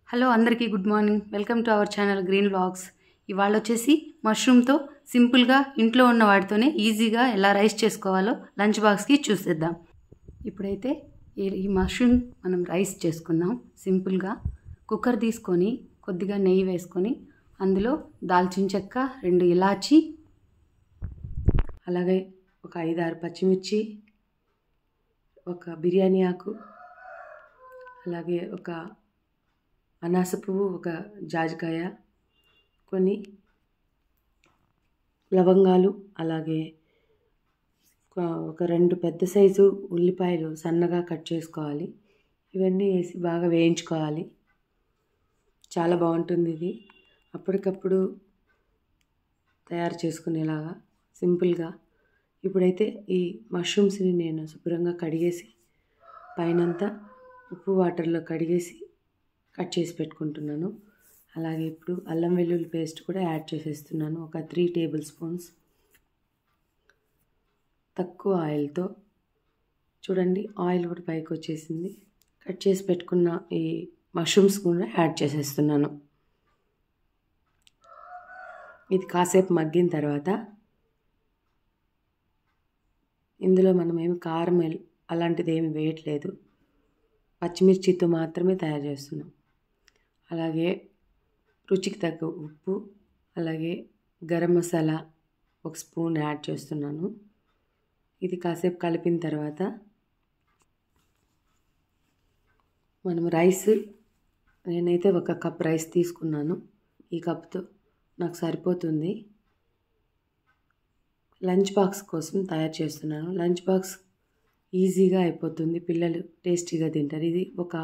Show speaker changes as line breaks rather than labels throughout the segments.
Hello అందరికీ good morning. Welcome to our channel green vlogs. ఇవాళ వచ్చేసి మష్రూమ్తో సింపుల్గా ఇంట్లో ఉన్న వాటితోనే ఈజీగా ఎలా రైస్ చేసుకోవాలో లంచ్ బాక్స్కి చూసేద్దాం. ఇప్పుడైతే ఈ మష్రూమ్ మనం రైస్ చేసుకుందాం. సింపుల్గా కుక్కర్ తీసుకొని కొద్దిగా నెయ్యి వేసుకొని అందులో దాల్చిన చెక్క, 2 ఇలాచి, అలాగే ఒక 5-6 పచ్చిమిర్చి, ఒక బిర్యానీ ఆకు, అలాగే ఒక అనాస పువ్వు, ఒక జాజికాయ, కొన్ని లవంగాలు, అలాగే ఒక 2 పెద్ద సైజు ఉల్లిపాయలు సన్నగా కట్ చేసుకోవాలి. ఇవన్నీ వేసి బాగా వేయించుకోవాలి. చాలా బాగుంటుంది ఇది. అప్పటికప్పుడు తయారు చేసుకునేలాగా సింపుల్గా. ఇప్పుడైతే ఈ మష్రూమ్స్ని నేను శుభ్రంగా కడిగేసి పైనంతా ఉప్పు వాటర్లో కడిగేసి కట్ చేసి పెట్టుకుంటున్నాను. అలాగే ఇప్పుడు అల్లం వెల్లుల్లి పేస్ట్ కూడా యాడ్ చేసేస్తున్నాను. ఒక 3 టేబుల్ స్పూన్స్ తక్కువ ఆయిల్తో. చూడండి, ఆయిల్ కూడా పైకి వచ్చేసింది. కట్ చేసి పెట్టుకున్న ఈ మష్రూమ్స్ కూడా యాడ్ చేసేస్తున్నాను. ఇది కాసేపు మగ్గిన తర్వాత ఇందులో మనం ఏమి కారం అలాంటిది ఏమి వేయట్లేదు, పచ్చిమిర్చితో మాత్రమే తయారు చేస్తున్నాం. అలాగే రుచికి తగ్గ ఉప్పు, అలాగే గరం మసాలా 1 స్పూన్ యాడ్ చేస్తున్నాను. ఇది కాసేపు కలిపిన తర్వాత మనం రైస్, నేనైతే 1 కప్ రైస్ తీసుకున్నాను. ఈ కప్తో నాకు సరిపోతుంది. లంచ్ బాక్స్ కోసం తయారు చేస్తున్నాను. లంచ్ బాక్స్ ఈజీగా అయిపోతుంది, పిల్లలు టేస్టీగా తింటారు. ఇది ఒక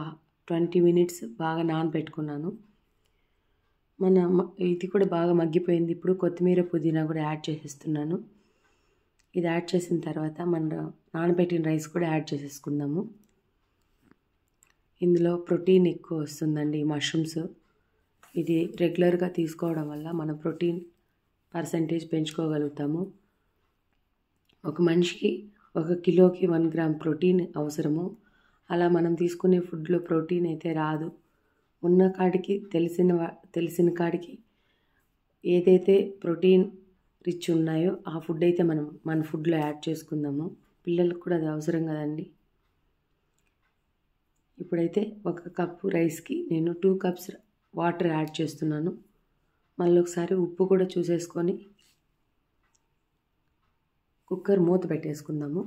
20 మినిట్స్ బాగా నానబెట్టుకున్నాను. ఇది కూడా బాగా మగ్గిపోయింది. ఇప్పుడు కొత్తిమీర, పుదీనా కూడా యాడ్ చేసేస్తున్నాను. ఇది యాడ్ చేసిన తర్వాత మన నానబెట్టిన రైస్ కూడా యాడ్ చేసేసుకుందాము. ఇందులో ప్రోటీన్ ఎక్కువ వస్తుందండి ఈ మష్రూమ్స్. ఇది రెగ్యులర్గా తీసుకోవడం వల్ల మన ప్రోటీన్ పర్సంటేజ్ పెంచుకోగలుగుతాము. ఒక మనిషికి 1 కిలోకి 1 గ్రామ్ ప్రోటీన్ అవసరము. అలా మనం తీసుకునే ఫుడ్లో ప్రోటీన్ అయితే రాదు. ఉన్న కాడికి తెలిసిన కాడికి ఏదైతే ప్రోటీన్ రిచ్ ఉన్నాయో ఆ ఫుడ్ అయితే మనం మన ఫుడ్లో యాడ్ చేసుకుందాము. పిల్లలకు కూడా అది అవసరం కదండి. ఇప్పుడైతే 1 కప్పు రైస్కి నేను 2 కప్స్ వాటర్ యాడ్ చేస్తున్నాను. మళ్ళీ ఒకసారి ఉప్పు కూడా చూసేసుకొని కుక్కర్ మూత పెట్టేసుకుందాము.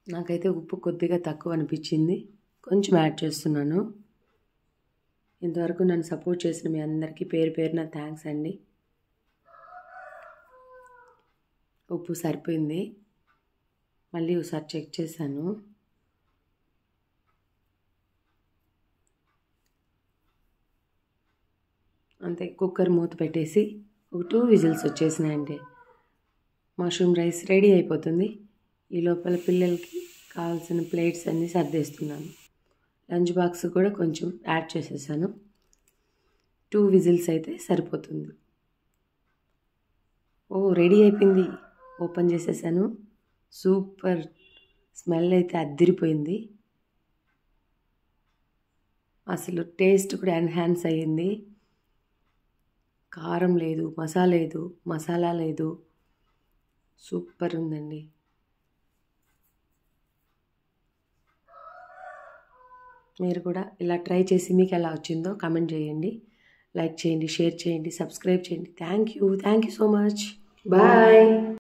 నాకైతే ఉప్పు కొద్దిగా తక్కువ అనిపించింది, కొంచెం యాడ్ చేస్తున్నాను. ఇంతవరకు నన్ను సపోర్ట్ చేసిన మీ అందరికీ పేరు పేరున థ్యాంక్స్ అండి. ఉప్పు సరిపోయింది. మళ్ళీ ఒకసారి చెక్ చేశాను. అంతే, కుక్కర్ మూత పెట్టేసి ఒక 2 విజిల్స్ వచ్చేసినాయంటే మష్రూమ్ రైస్ రెడీ అయిపోతుంది. ఈ లోపల పిల్లలకి కావాల్సిన ప్లేట్స్ అన్నీ సర్దేస్తున్నాను. లంచ్ బాక్స్ కూడా కొంచెం యాడ్ చేసేసాను. 2 విజిల్స్ అయితే సరిపోతుంది. రెడీ అయిపోయింది. ఓపెన్ చేసేసాను. సూపర్ స్మెల్ అయితే అద్దిరిపోయింది. అసలు టేస్ట్ కూడా ఎన్హాన్స్ అయ్యింది. కారం లేదు, మసాలా లేదు, సూపర్ ఉందండి. మీరు కూడా ఇలా ట్రై చేసి మీకు ఎలా వచ్చిందో కామెంట్ చేయండి, లైక్ చేయండి, షేర్ చేయండి, సబ్స్క్రైబ్ చేయండి. Thank you so much. Bye.